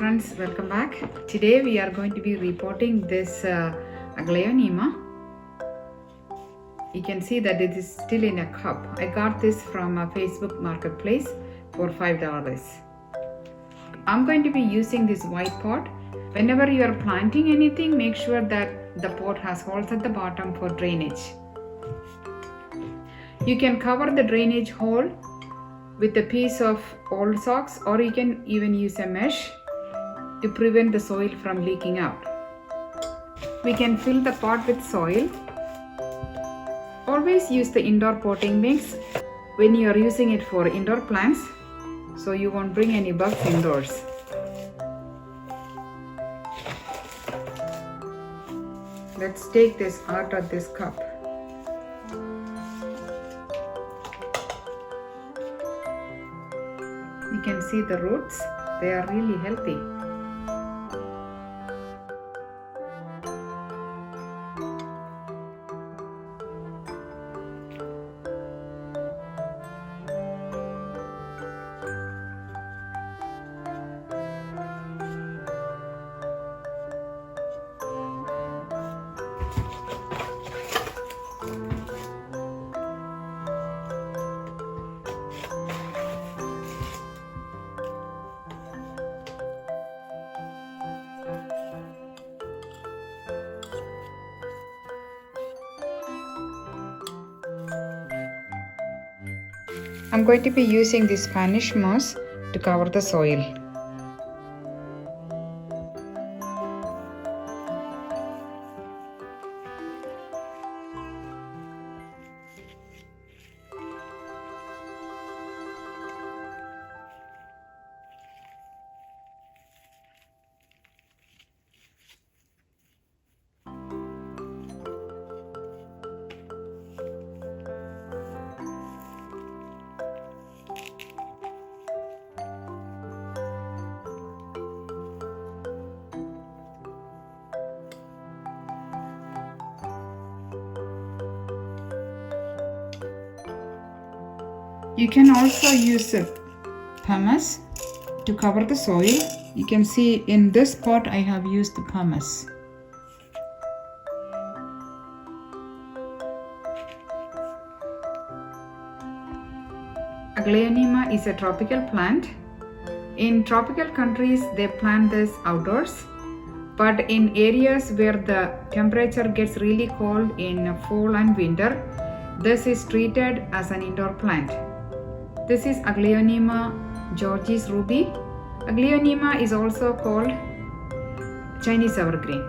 friends, welcome back. Today we are going to be repotting this Aglaonema. You can see that it is still in a cup. I got this from a Facebook marketplace for $5. I'm going to be using this white pot. Whenever you are planting anything, make sure that the pot has holes at the bottom for drainage. You can cover the drainage hole with a piece of old socks, or you can even use a mesh to prevent the soil from leaking out. We can fill the pot with soil. Always use the indoor potting mix when you are using it for indoor plants, so you won't bring any bugs indoors. Let's take this out of this cup. You can see the roots, they are really healthy. I'm going to be using this Spanish moss to cover the soil. You can also use pumice to cover the soil. You can see in this pot I have used the pumice. Aglaonema is a tropical plant. In tropical countries they plant this outdoors, but in areas where the temperature gets really cold in fall and winter, this is treated as an indoor plant. This is Aglaonema Georgis ruby. Aglaonema is also called Chinese evergreen.